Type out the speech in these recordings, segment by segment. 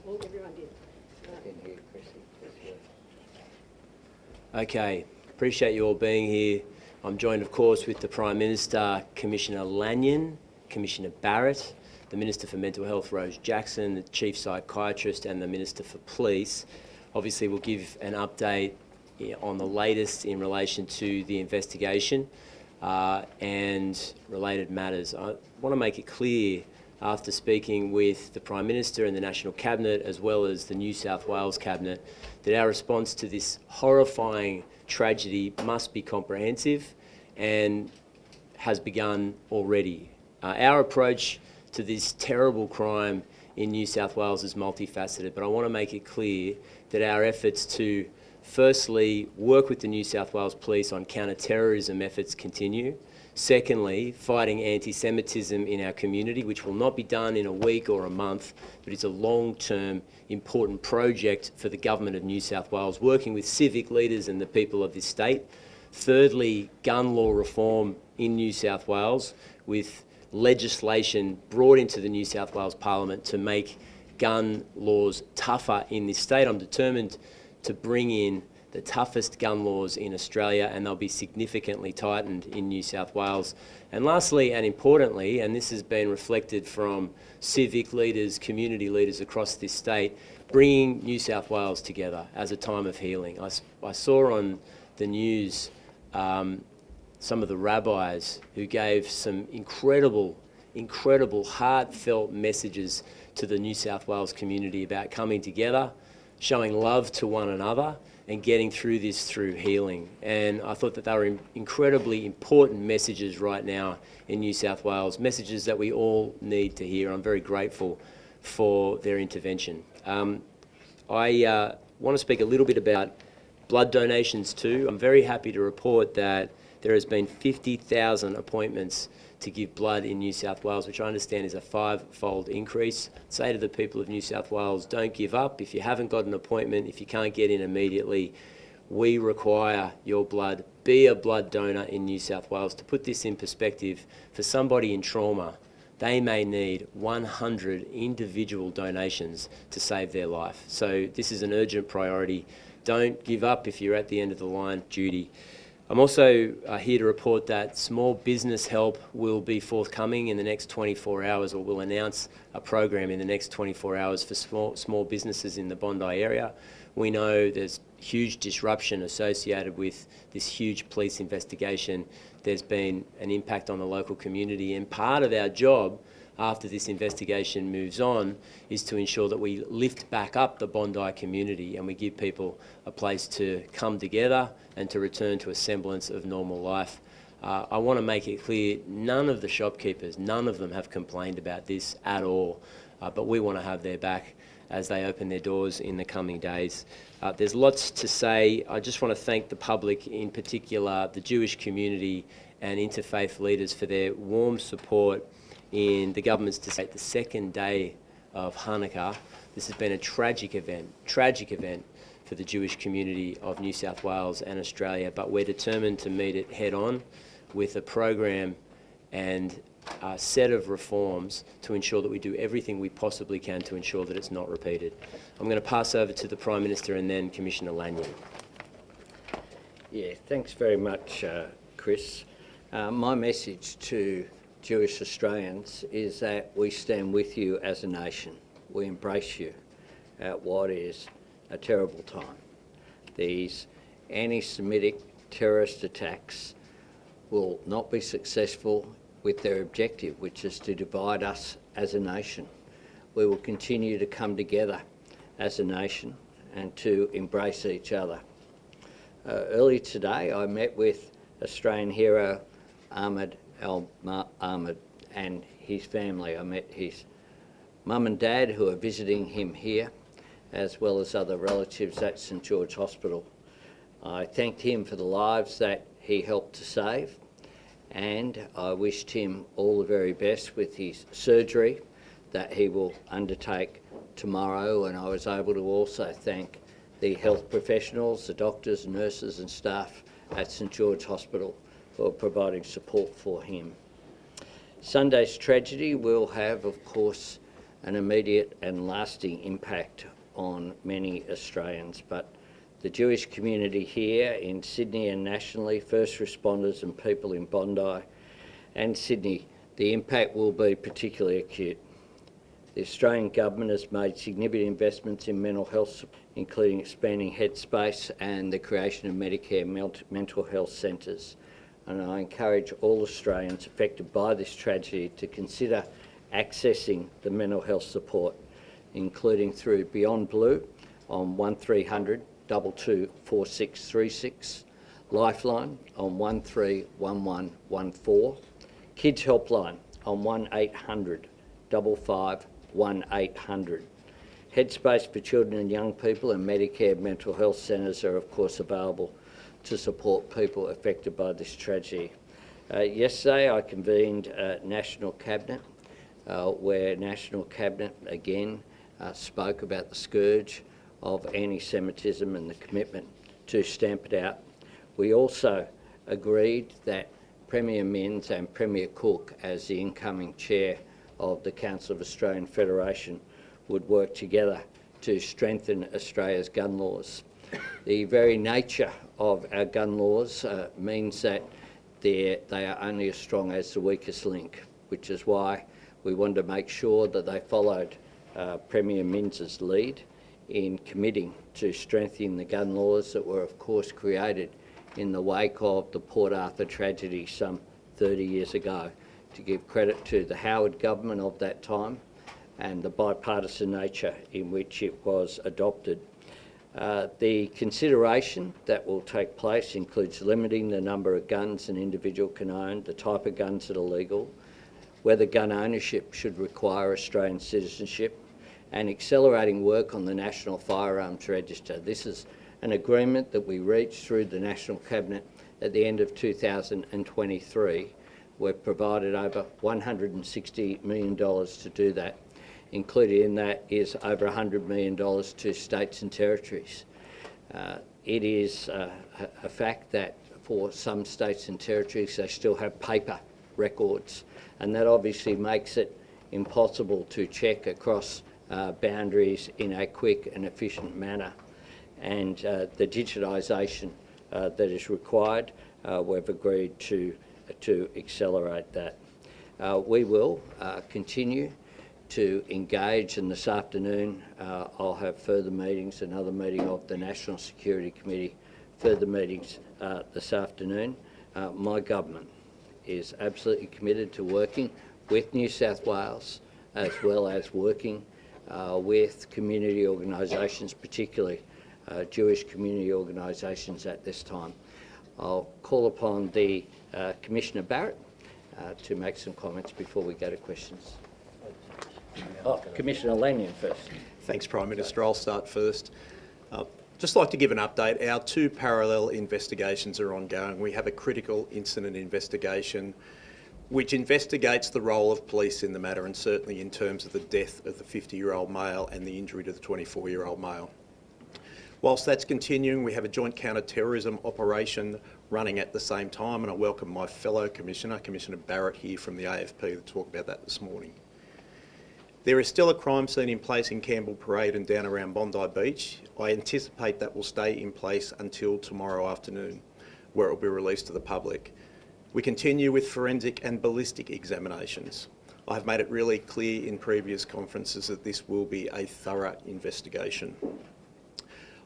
Well, everyone did. Okay, appreciate you all being here. I'm joined, of course, with the Prime Minister, Commissioner Lanyon, Commissioner Barrett, the Minister for Mental Health, Rose Jackson, the Chief Psychiatrist, and the Minister for Police. Obviously, we'll give an update on the latest in relation to the investigation and related matters. I want to make it clear, after speaking with the Prime Minister and the National Cabinet, as well as the New South Wales Cabinet, that our response to this horrifying tragedy must be comprehensive and has begun already. Our approach to this terrible crime in New South Wales is multifaceted, but I want to make it clear that our efforts to firstly work with the New South Wales Police on counter-terrorism efforts continue. Secondly, fighting anti-Semitism in our community, which will not be done in a week or a month, but it's a long-term important project for the Government of New South Wales, working with civic leaders and the people of this state. Thirdly, gun law reform in New South Wales, with legislation brought into the New South Wales Parliament to make gun laws tougher in this state. I'm determined to bring in the toughest gun laws in Australia, and they'll be significantly tightened in New South Wales. And lastly, and importantly, and this has been reflected from civic leaders, community leaders across this state, bringing New South Wales together as a time of healing. I saw on the news some of the rabbis who gave some incredible, heartfelt messages to the New South Wales community about coming together, showing love to one another, and getting through this through healing. And I thought that they were incredibly important messages right now in New South Wales, messages that we all need to hear. I'm very grateful for their intervention. I want to speak a little bit about blood donations too. I'm very happy to report that there has been 50,000 appointments to give blood in New South Wales, which I understand is a 5-fold increase. Say to the people of New South Wales, don't give up. If you haven't got an appointment, if you can't get in immediately, we require your blood. Be a blood donor in New South Wales. To put this in perspective, for somebody in trauma, they may need 100 individual donations to save their life. So this is an urgent priority. Don't give up if you're at the end of the line, Judy. I'm also here to report that small business help will be forthcoming in the next 24 hours, or will announce a program in the next 24 hours for small businesses in the Bondi area. We know there's huge disruption associated with this huge police investigation. There's been an impact on the local community, and part of our job after this investigation moves on is to ensure that we lift back up the Bondi community and we give people a place to come together and to return to a semblance of normal life. I want to make it clear, none of the shopkeepers, none of them have complained about this at all, but we want to have their back as they open their doors in the coming days. There's lots to say. I just want to thank the public, in particular the Jewish community and interfaith leaders, for their warm support in the government's decision. The second day of Hanukkah. This has been a tragic event for the Jewish community of New South Wales and Australia, but we're determined to meet it head on with a program and a set of reforms to ensure that we do everything we possibly can to ensure that it's not repeated. I'm going to pass over to the Prime Minister and then Commissioner Lanyon. Yeah, thanks very much, Chris. My message to Jewish Australians is that we stand with you as a nation. We embrace you at what is a terrible time. These anti-Semitic terrorist attacks will not be successful with their objective, which is to divide us as a nation. We will continue to come together as a nation and to embrace each other. Earlier today, I met with Australian hero Ahmed and his family. I met his mum and dad, who are visiting him here, as well as other relatives at St George Hospital. I thanked him for the lives that he helped to save, and I wished him all the very best with his surgery that he will undertake tomorrow. And I was able to also thank the health professionals, the doctors, nurses and staff at St George Hospital for providing support for him. Sunday's tragedy will have, of course, an immediate and lasting impact on many Australians. But the Jewish community here in Sydney and nationally, first responders and people in Bondi and Sydney, the impact will be particularly acute. The Australian government has made significant investments in mental health, including expanding headspace and the creation of Medicare mental health centres. And I encourage all Australians affected by this tragedy to consider accessing the mental health support, including through Beyond Blue on 1300 22 4636, Lifeline on 131114, Kids Helpline on 1800 55 1800. Headspace for children and young people and Medicare mental health centres are of course available to support people affected by this tragedy. Yesterday I convened National Cabinet where National Cabinet again spoke about the scourge of anti-Semitism and the commitment to stamp it out. We also agreed that Premier Minns and Premier Cook, as the incoming chair of the Council of Australian Federation, would work together to strengthen Australia's gun laws. The very nature of our gun laws means that they are only as strong as the weakest link, which is why we wanted to make sure that they followed Premier Minns' lead in committing to strengthening the gun laws that were of course created in the wake of the Port Arthur tragedy some 30 years ago, to give credit to the Howard government of that time and the bipartisan nature in which it was adopted. The consideration that will take place includes limiting the number of guns an individual can own, the type of guns that are legal, whether gun ownership should require Australian citizenship, and accelerating work on the National Firearms Register. This is an agreement that we reached through the National Cabinet at the end of 2023. We've provided over $160 million to do that. Included in that is over $100 million to states and territories. It is a fact that for some states and territories they still have paper records, and that obviously makes it impossible to check across boundaries in a quick and efficient manner. And the digitisation that is required, we've agreed to accelerate that. We will continue to engage, and this afternoon I'll have further meetings, another meeting of the National Security Committee, further meetings this afternoon. My government is absolutely committed to working with New South Wales, as well as working with community organisations, particularly Jewish community organisations at this time. I'll call upon the Commissioner Barrett to make some comments before we go to questions. Commissioner Lanyon first. Thanks, Prime Minister. I'll start first. Just like to give an update. Our two parallel investigations are ongoing. We have a critical incident investigation which investigates the role of police in the matter, and certainly in terms of the death of the 50-year-old male and the injury to the 24-year-old male. Whilst that's continuing, we have a joint counter-terrorism operation running at the same time, and I welcome my fellow Commissioner, Commissioner Barrett, here from the AFP to talk about that this morning. There is still a crime scene in place in Campbell Parade and down around Bondi Beach. I anticipate that will stay in place until tomorrow afternoon, where it will be released to the public. We continue with forensic and ballistic examinations. I have made it really clear in previous conferences that this will be a thorough investigation.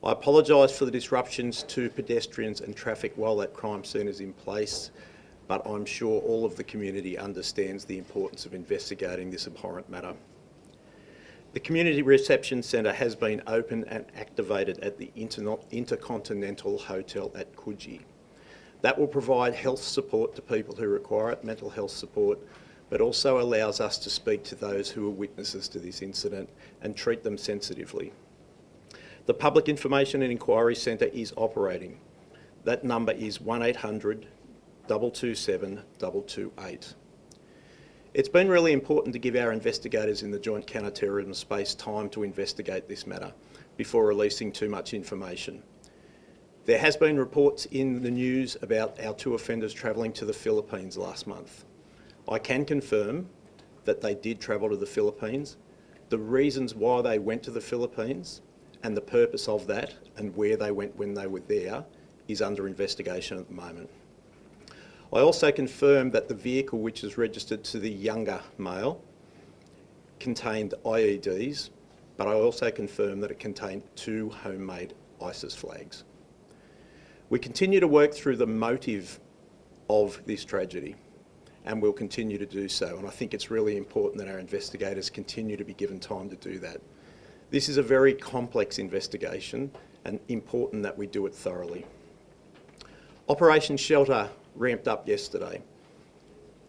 I apologise for the disruptions to pedestrians and traffic while that crime scene is in place, but I'm sure all of the community understands the importance of investigating this abhorrent matter. The Community Reception Centre has been open and activated at the Intercontinental Hotel at Coogee. That will provide health support to people who require it, mental health support, but also allows us to speak to those who are witnesses to this incident and treat them sensitively. The Public Information and Inquiry Centre is operating. That number is 1800 227 228. It's been really important to give our investigators in the joint counter-terrorism space time to investigate this matter before releasing too much information. There has been reports in the news about our two offenders travelling to the Philippines last month. I can confirm that they did travel to the Philippines, The reasons why they went to the Philippines and the purpose of that and where they went when they were there is under investigation at the moment. I also confirmed that the vehicle, which is registered to the younger male, contained IEDs, but I also confirmed that it contained 2 homemade ISIS flags. We continue to work through the motive of this tragedy, and we'll continue to do so, and I think it's really important that our investigators continue to be given time to do that. This is a very complex investigation and important that we do it thoroughly. Operation Shelter ramped up yesterday.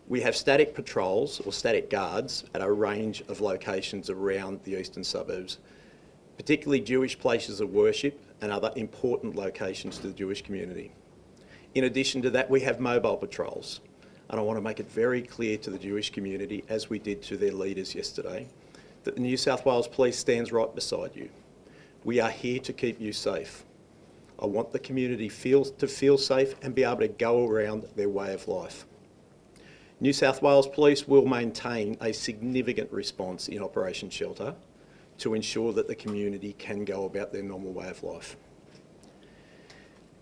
We have static patrols or static guards at a range of locations around the eastern suburbs, particularly Jewish places of worship and other important locations to the Jewish community. In addition to that, we have mobile patrols, and I want to make it very clear to the Jewish community, as we did to their leaders yesterday, that the New South Wales Police stands right beside you. We are here to keep you safe. I want the community to feel safe and be able to go around their way of life. New South Wales Police will maintain a significant response in Operation Shelter to ensure that the community can go about their normal way of life.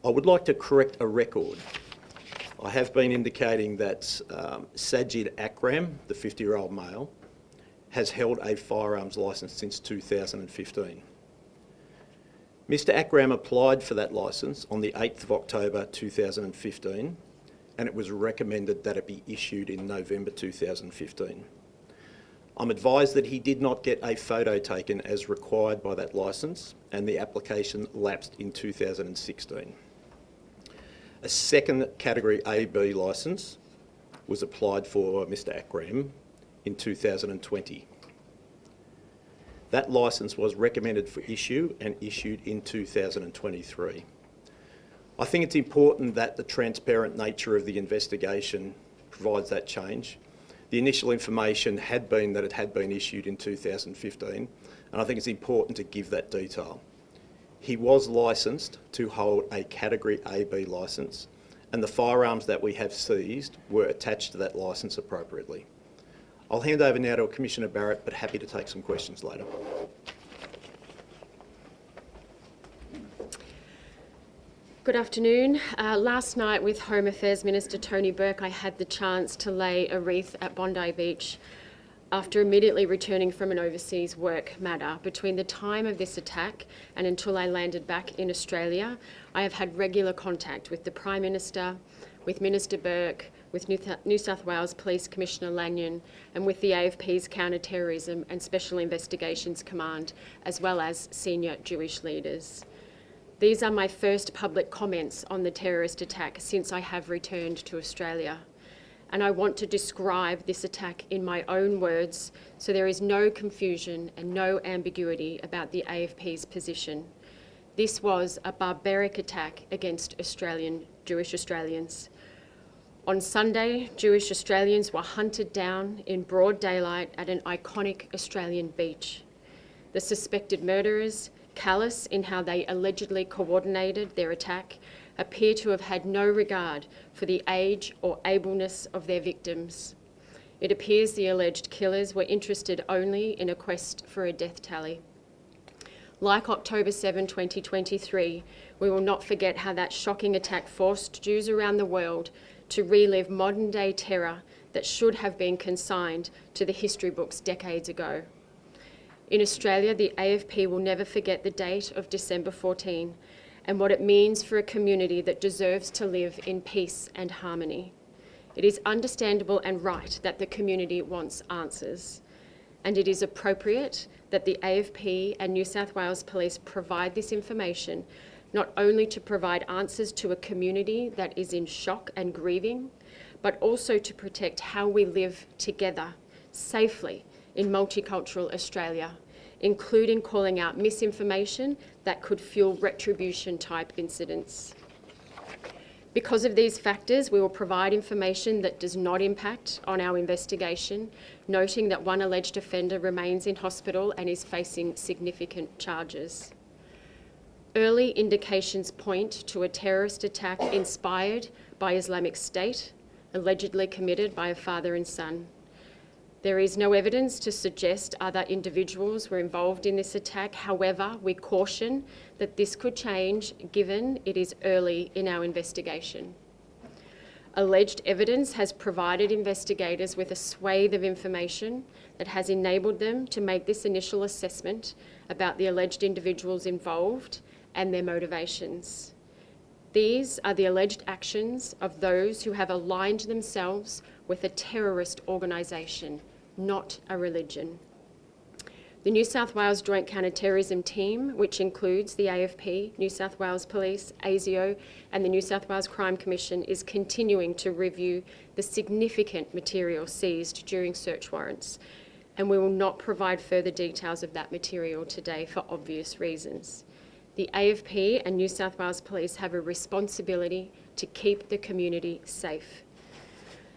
I would like to correct a record. I have been indicating that Sajid Akram, the 50-year-old male, has held a firearms licence since 2015. Mr Akram applied for that licence on the 8th of October 2015, and it was recommended that it be issued in November 2015. I'm advised that he did not get a photo taken as required by that licence, and the application lapsed in 2016. A second Category AB licence was applied for Mr Akram in 2020. That licence was recommended for issue and issued in 2023. I think it's important that the transparent nature of the investigation provides that change. The initial information had been that it had been issued in 2015, and I think it's important to give that detail. He was licensed to hold a Category AB licence, and the firearms that we have seized were attached to that licence appropriately. I'll hand over now to Commissioner Barrett, but happy to take some questions later. Good afternoon. Last night with Home Affairs Minister Tony Burke, I had the chance to lay a wreath at Bondi Beach after immediately returning from an overseas work matter. Between the time of this attack and until I landed back in Australia, I have had regular contact with the Prime Minister, with Minister Burke, with New South Wales Police Commissioner Lanyon, and with the AFP's Counter-Terrorism and Special Investigations Command, as well as senior Jewish leaders. These are my first public comments on the terrorist attack since I have returned to Australia. And I want to describe this attack in my own words so there is no confusion and no ambiguity about the AFP's position. This was a barbaric attack against Jewish Australians. On Sunday, Jewish Australians were hunted down in broad daylight at an iconic Australian beach. The suspected murderers, callous in how they allegedly coordinated their attack, appear to have had no regard for the age or ableness of their victims. It appears the alleged killers were interested only in a quest for a death tally. Like October 7, 2023, we will not forget how that shocking attack forced Jews around the world to relive modern-day terror that should have been consigned to the history books decades ago. In Australia, the AFP will never forget the date of December 14 and what it means for a community that deserves to live in peace and harmony. It is understandable and right that the community wants answers, and it is appropriate that the AFP and New South Wales Police provide this information, not only to provide answers to a community that is in shock and grieving, but also to protect how we live together safely in multicultural Australia, including calling out misinformation that could fuel retribution-type incidents. Because of these factors, we will provide information that does not impact on our investigation, noting that one alleged offender remains in hospital and is facing significant charges. Early indications point to a terrorist attack inspired by Islamic State, allegedly committed by a father and son. There is no evidence to suggest other individuals were involved in this attack. However, we caution that this could change given it is early in our investigation. Alleged evidence has provided investigators with a swathe of information that has enabled them to make this initial assessment about the alleged individuals involved and their motivations. These are the alleged actions of those who have aligned themselves with a terrorist organisation, not a religion. The New South Wales Joint Counter-Terrorism Team, which includes the AFP, New South Wales Police, ASIO and the New South Wales Crime Commission, is continuing to review the significant material seized during search warrants, and we will not provide further details of that material today for obvious reasons. The AFP and New South Wales Police have a responsibility to keep the community safe.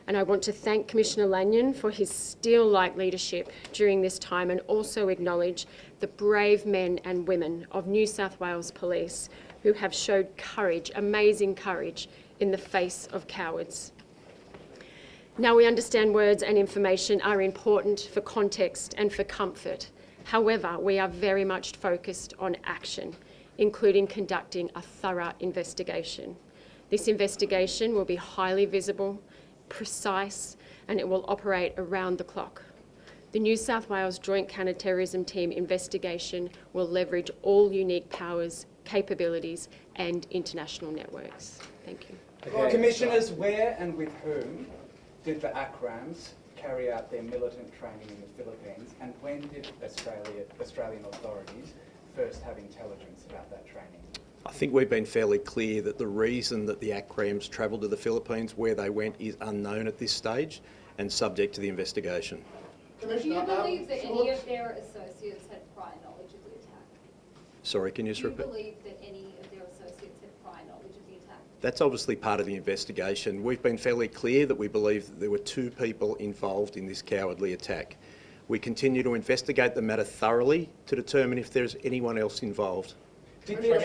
And I want to thank Commissioner Lanyon for his steel-like leadership during this time, and also acknowledge the brave men and women of New South Wales Police who have showed courage, amazing courage, in the face of cowards. Now, we understand words and information are important for context and for comfort. However, we are very much focused on action, including conducting a thorough investigation. This investigation will be highly visible, precise, and it will operate around the clock. The New South Wales Joint Counter-Terrorism Team investigation will leverage all unique powers, capabilities and international networks. Thank you. Okay. Commissioners, where and with whom did the ACRAMs carry out their militant training in the Philippines, and when did Australian authorities first have intelligence about that training? I think we've been fairly clear that the reason that the ACRAMs travelled to the Philippines, where they went, is unknown at this stage and subject to the investigation. Do you believe that any of their associates had prior knowledge of the attack? Sorry, can you just repeat? Do you believe that any of their associates had prior knowledge of the attack? That's obviously part of the investigation. We've been fairly clear that we believe that there were 2 people involved in this cowardly attack. We continue to investigate the matter thoroughly to determine if there's anyone else involved. Did their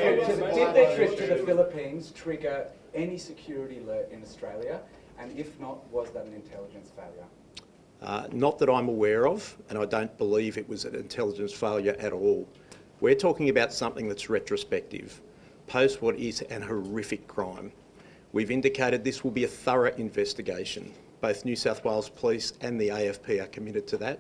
trip to the Philippines trigger any security alert in Australia? And if not, was that an intelligence failure? Not that I'm aware of, and I don't believe it was an intelligence failure at all. We're talking about something that's retrospective, post what is an horrific crime. We've indicated this will be a thorough investigation. Both New South Wales Police and the AFP are committed to that.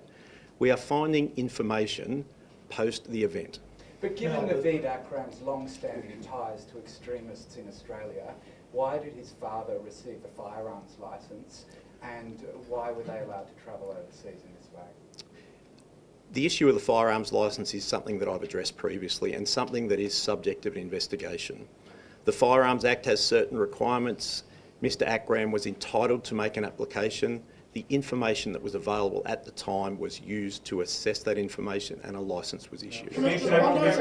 We are finding information post the event. But given Naveed Akram's long-standing ties to extremists in Australia, why did his father receive a firearms licence, and why were they allowed to travel overseas in this way? The issue of the firearms licence is something that I've addressed previously and something that is subject of an investigation. The Firearms Act has certain requirements. Mr Akram was entitled to make an application. The information that was available at the time was used to assess that information, and a licence was issued. Commissioner, Bondi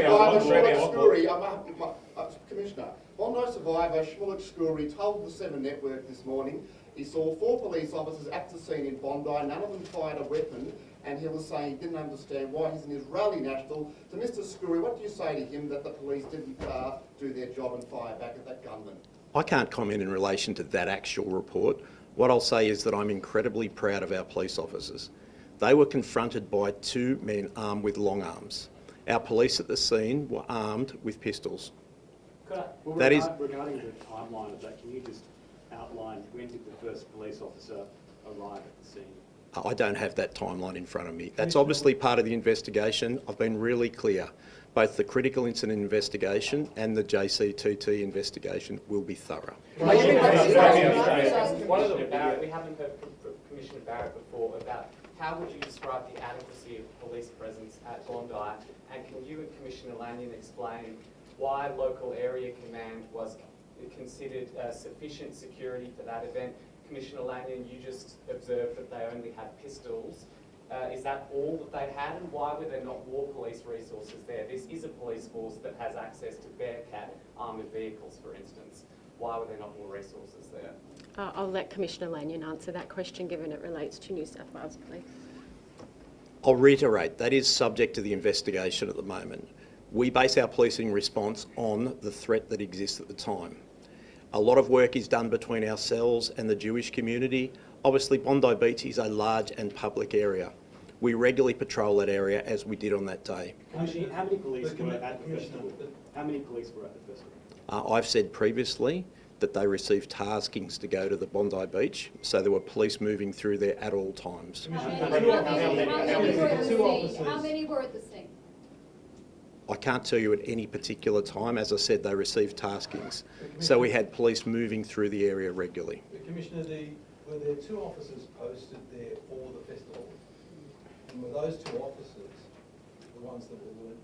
survivor Shmulek Skoury told the 7 Network this morning he saw 4 police officers at the scene in Bondi, none of them fired a weapon, and he was saying he didn't understand why he's an Israeli national. To Mr Skoury, what do you say to him that the police didn't do their job and fire back at that gunman? I can't comment in relation to that actual report. What I'll say is that I'm incredibly proud of our police officers. They were confronted by 2 men armed with long arms. Our police at the scene were armed with pistols. Regarding the timeline of that, can you just outline when did the first police officer arrive at the scene? I don't have that timeline in front of me. That's obviously part of the investigation. I've been really clear. Both the critical incident investigation and the JCTT investigation will be thorough. We haven't heard from Commissioner Barrett before about how would you describe the adequacy of police presence at Bondi, and can you and Commissioner Lanyon explain why local area command was considered sufficient security for that event? Commissioner Lanyon, you just observed that they only had pistols. Is that all that they had, and why were there not more police resources there? This is a police force that has access to Bearcat armoured vehicles, for instance. Why were there not more resources there? I'll let Commissioner Lanyon answer that question, given it relates to New South Wales Police. I'll reiterate, that is subject to the investigation at the moment. We base our policing response on the threat that exists at the time. A lot of work is done between ourselves and the Jewish community. obviously Bondi Beach is a large and public area. We regularly patrol that area as we did on that day. Commissioner, how many police were at the festival? How many police were at the festival? I've said previously that they received taskings to go to the Bondi Beach, so there were police moving through there at all times. How many were at the scene? I can't tell you at any particular time. As I said, they received taskings. So we had police moving through the area regularly. Commissioner, were there 2 officers posted there for the festival? And were those 2 officers the ones that were wounded?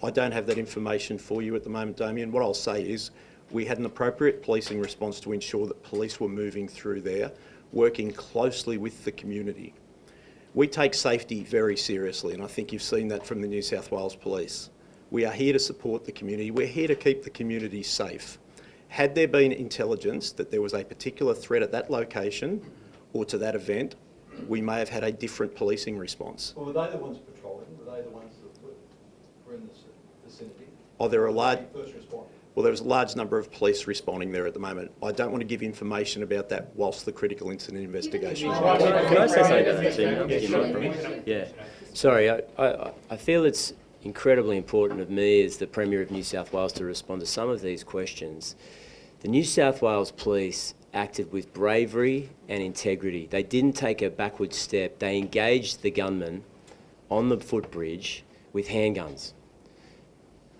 I don't have that information for you at the moment, Damien. What I'll say is we had an appropriate policing response to ensure that police were moving through there, working closely with the community. We take safety very seriously, and I think you've seen that from the New South Wales Police. We are here to support the community. We're here to keep the community safe. Had there been intelligence that there was a particular threat at that location or to that event, we may have had a different policing response. Well, were they the ones patrolling? Were they the ones that were in the vicinity? Oh, there are a large... First responders? Well, there was a large number of police responding there at the moment. I don't want to give information about that whilst the critical incident investigation is Can I say something about that? Yeah. Sorry, I feel it's incredibly important of me as the Premier of New South Wales to respond to some of these questions. The New South Wales Police acted with bravery and integrity. They didn't take a backward step. They engaged the gunman on the footbridge with handguns.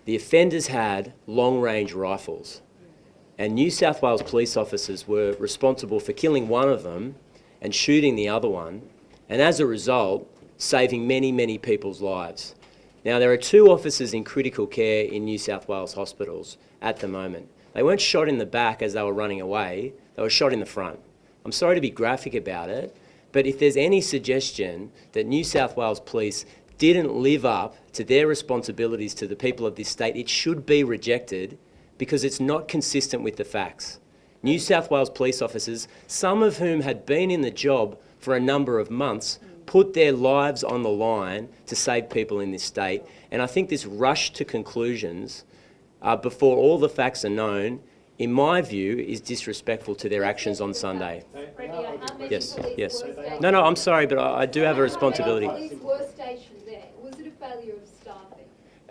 The offenders had long-range rifles, and New South Wales police officers were responsible for killing one of them and shooting the other one, and as a result, saving many, many people's lives. Now, there are 2 officers in critical care in New South Wales hospitals at the moment. They weren't shot in the back as they were running away, they were shot in the front. I'm sorry to be graphic about it, but if there's any suggestion that New South Wales Police didn't live up to their responsibilities to the people of this state, it should be rejected because it's not consistent with the facts. New South Wales police officers, some of whom had been in the job for a number of months, put their lives on the line to save people in this state. And I think this rush to conclusions before all the facts are known, in my view, is disrespectful to their actions on Sunday. Yes, yes. No, I'm sorry, but I do have a responsibility. How many police were stationed there? Was it a failure of staffing?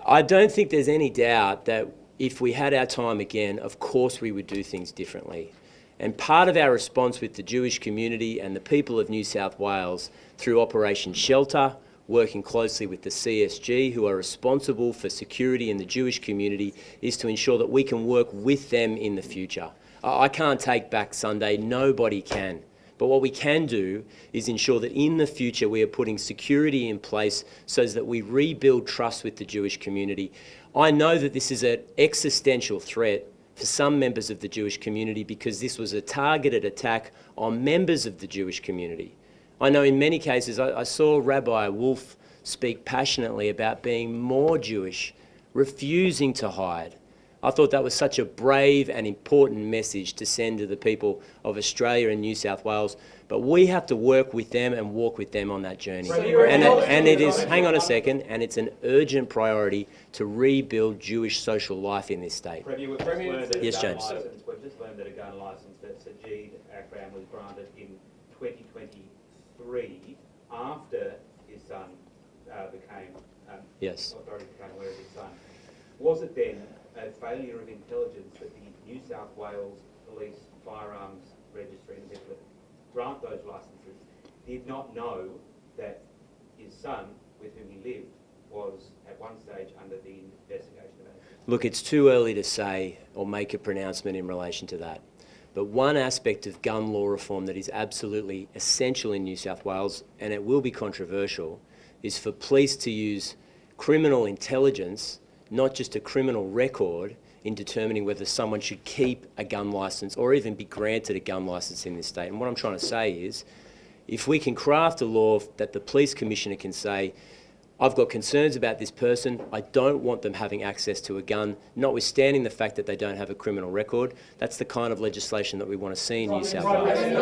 I don't think there's any doubt that if we had our time again, of course we would do things differently. And part of our response with the Jewish community and the people of New South Wales through Operation Shelter, working closely with the CSG, who are responsible for security in the Jewish community, is to ensure that we can work with them in the future. I can't take back Sunday, nobody can. But what we can do is ensure that in the future we are putting security in place so that we rebuild trust with the Jewish community. I know that this is an existential threat for some members of the Jewish community because this was a targeted attack on members of the Jewish community. I know in many cases, I saw Rabbi Wolf speak passionately about being more Jewish, refusing to hide. I thought that was such a brave and important message to send to the people of Australia and New South Wales. But we have to work with them and walk with them on that journey. And it is, hang on a second, and it's an urgent priority to rebuild Jewish social life in this state. Yes, James. We've just learned that a gun licence that Sajid Akram was granted in 2023 after his son Yes. authorities became aware of his son. Was it then a failure of intelligence that the New South Wales Police Firearms Registry and people that grant those licences did not know that his son, with whom he lived, was at one stage under the investigation of it? Look, it's too early to say or make a pronouncement in relation to that. But one aspect of gun law reform that is absolutely essential in New South Wales, and it will be controversial, is for police to use criminal intelligence, not just a criminal record, in determining whether someone should keep a gun licence or even be granted a gun licence in this state. And what I'm trying to say is, if we can craft a law that the police commissioner can say, I've got concerns about this person, I don't want them having access to a gun, notwithstanding the fact that they don't have a criminal record, that's the kind of legislation that we want to see in New South Wales. Prime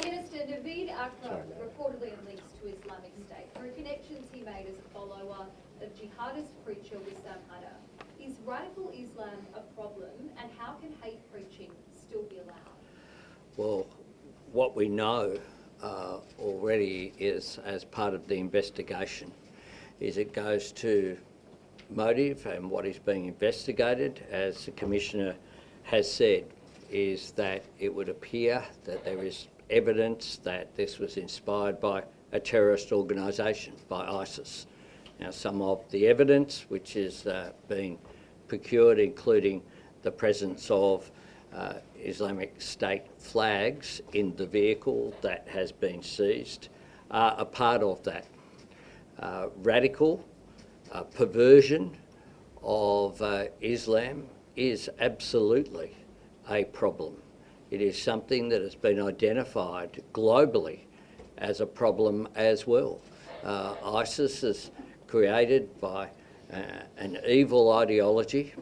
Minister Naveed Akram reportedly links to Islamic State through connections he made as a follower of jihadist preacher Wissam Hadda. Is radical Islam a problem, and how can hate preaching still be allowed? Well, what we know already is, as part of the investigation, is it goes to motive, and what is being investigated, as the Commissioner has said, is that it would appear that there is evidence that this was inspired by a terrorist organisation, by ISIS. Now, some of the evidence which is being procured, including the presence of Islamic State flags in the vehicle that has been seized, are a part of that. Radical perversion of Islam is absolutely a problem. It is something that has been identified globally as a problem as well. ISIS is created by an evil ideology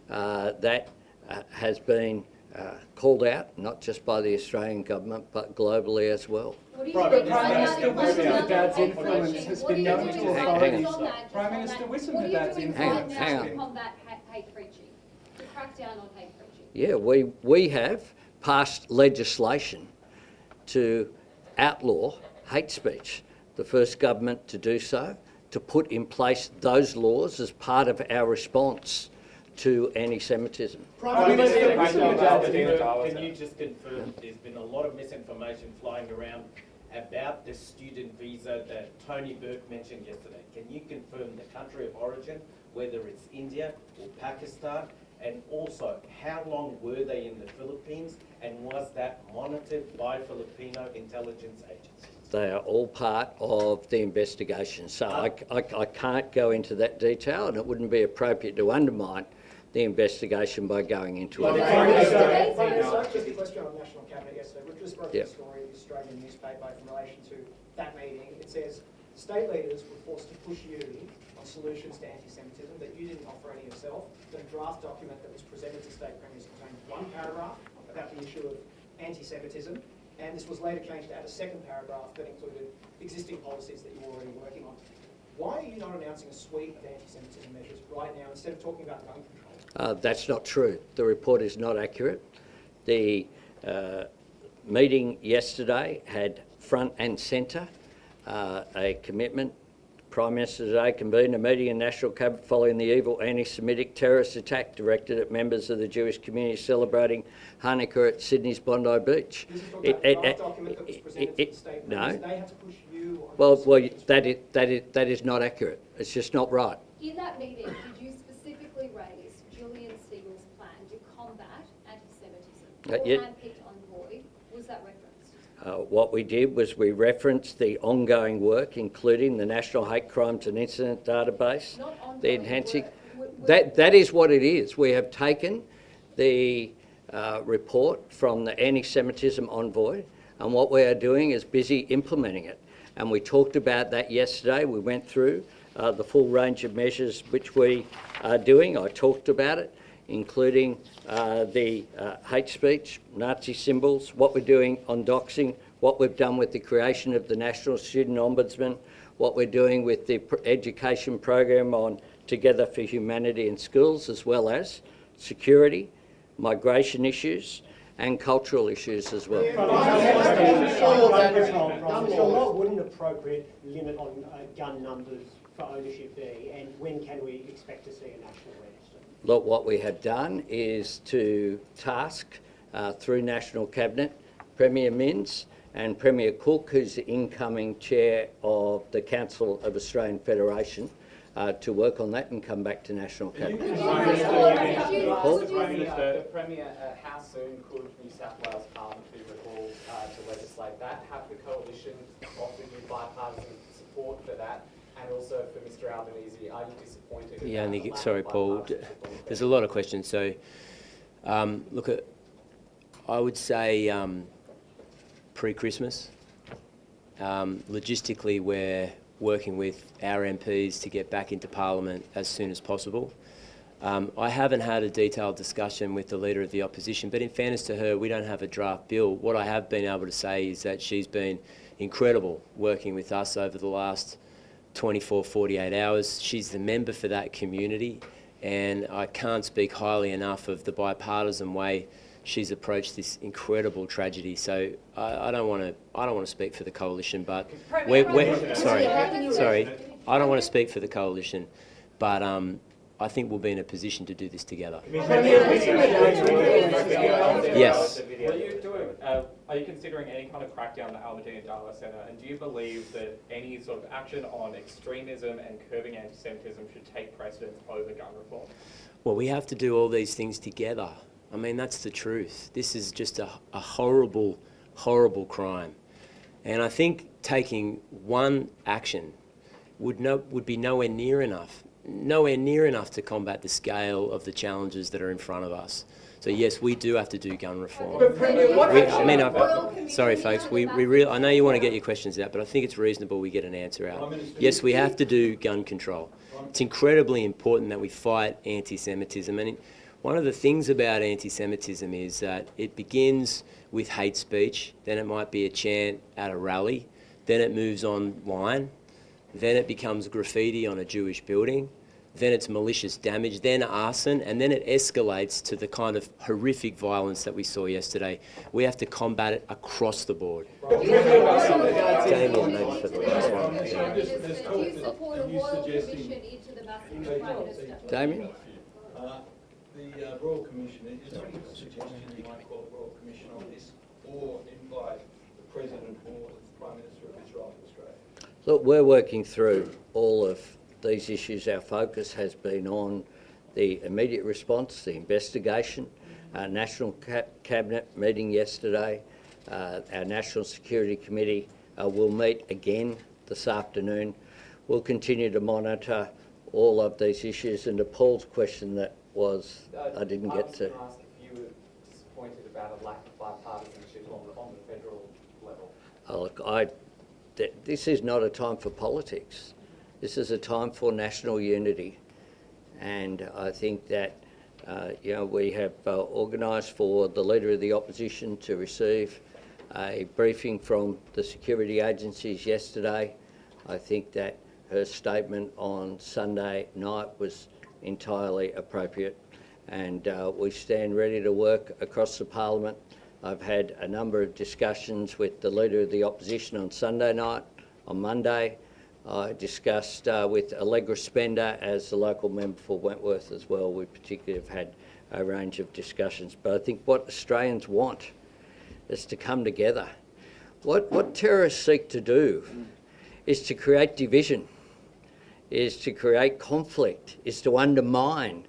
that has been called out, not just by the Australian government, but globally as well. Prime Minister Wissenhardt's influence has been known to authorities. Prime Minister Wissenhardt's influence hang on. to combat hate preaching, to crack down on hate preaching? Yeah, we have passed legislation to outlaw hate speech. The first government to do so, to put in place those laws as part of our response to anti-Semitism. Prime Minister can you just confirm there's been a lot of misinformation flying around about the student visa that Tony Burke mentioned yesterday? Can you confirm the country of origin, whether it's India or Pakistan, and also how long were they in the Philippines, and was that monitored by Filipino intelligence agencies? They are all part of the investigation, so I can't go into that detail, and it wouldn't be appropriate to undermine the investigation by going into it. Just a question on National Cabinet yesterday. We've just broken the story of the Australian newspaper in relation to that meeting. It says state leaders were forced to push you on solutions to anti-Semitism, that you didn't offer any yourself. That a draft document that was presented to state premiers contained one paragraph about the issue of anti-Semitism, and this was later changed to add a second paragraph that included existing policies that you were already working on. Why are you not announcing a suite of anti-Semitism measures right now instead of talking about gun control? That's not true. The report is not accurate. The meeting yesterday had front and centre a commitment. Prime Minister today convened a meeting in National Cabinet following the evil anti-Semitic terrorist attack directed at members of the Jewish community celebrating Hanukkah at Sydney's Bondi Beach. This is talking about the draft document that was presented to the state premiers. They had to push you on that is not accurate. It's just not right. In that meeting, did you specifically raise Julian Stiegel's plan to combat anti-Semitism? Or handpicked envoy, was that referenced? What we did was we referenced the ongoing work, including the National Hate Crimes and Incident Database, the enhancing. That is what it is. We have taken the report from the anti-Semitism envoy, and what we are doing is busy implementing it. And we talked about that yesterday. We went through the full range of measures which we are doing. I talked about it, including the hate speech, Nazi symbols, what we're doing on doxing, what we've done with the creation of the National Student Ombudsman, what we're doing with the education program on Together for Humanity in schools, as well as security, migration issues, and cultural issues as well. What would an appropriate limit on gun numbers for ownership be, and when can we expect to see a national register? Look, what we have done is to task through National Cabinet Premier Minns and Premier Cook, who's the incoming chair of the Council of Australian Federation, to work on that and come back to National Cabinet. The Premier, how soon could New South Wales Parliament be recalled to legislate that? Have the Coalition offered you bipartisan support for that? And also for Mr Albanese, are you disappointed? Yeah, sorry, Paul. There's a lot of questions. So, look, I would say pre-Christmas. Logistically, we're working with our MPs to get back into Parliament as soon as possible. I haven't had a detailed discussion with the Leader of the Opposition, but in fairness to her, we don't have a draft bill. What I have been able to say is that she's been incredible working with us over the last 24, 48 hours. She's the member for that community, and I can't speak highly enough of the bipartisan way she's approached this incredible tragedy. So I don't want to speak for the coalition, but sorry, I don't want to speak for the coalition, but I think we'll be in a position to do this together. Yes. What are you doing? Are you considering any kind of crackdown on the Albanese Data Centre? And do you believe that any sort of action on extremism and curbing anti-Semitism should take precedence over gun reform? Well, we have to do all these things together. I mean, that's the truth. This is just a horrible, horrible crime. And I think taking one action would be nowhere near enough to combat the scale of the challenges that are in front of us. So yes, we do have to do gun reform. Sorry folks, I know you want to get your questions out, but I think it's reasonable we get an answer out. Yes, we have to do gun control. It's incredibly important that we fight anti-Semitism. And one of the things about anti-Semitism is that it begins with hate speech, then it might be a chant at a rally, then it moves online, then it becomes graffiti on a Jewish building, then it's malicious damage, then arson, and then it escalates to the kind of horrific violence that we saw yesterday. We have to combat it across the board. Damien, maybe for the last one. Do you support a royal commission into the Prime Minister? Damien? The Royal Commission, is there any suggestion you might call a Royal Commission on this, or invite the President or the Prime Minister of Israel to Australia? Look, we're working through all of these issues. Our focus has been on the immediate response, the investigation, our National Cabinet meeting yesterday, our National Security Committee will meet again this afternoon. We'll continue to monitor all of these issues. And to Paul's question that was, I didn't get to. I was going to ask if you were disappointed about a lack of bipartisanship on the federal level. Look, this is not a time for politics. This is a time for national unity. And I think that, we have organised for the Leader of the Opposition to receive a briefing from the security agencies yesterday. I think that her statement on Sunday night was entirely appropriate, and we stand ready to work across the Parliament. I've had a number of discussions with the Leader of the Opposition on Sunday night. On Monday, I discussed with Allegra Spender as the local member for Wentworth as well. We particularly have had a range of discussions. But I think what Australians want is to come together. What terrorists seek to do is to create division, is to create conflict, is to undermine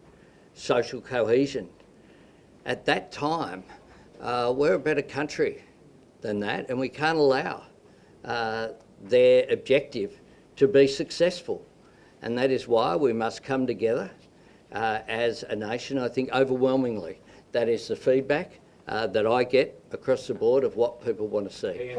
social cohesion. At that time, we're a better country than that, and we can't allow their objective to be successful. And that is why we must come together as a nation. I think overwhelmingly that is the feedback that I get across the board of what people want to see.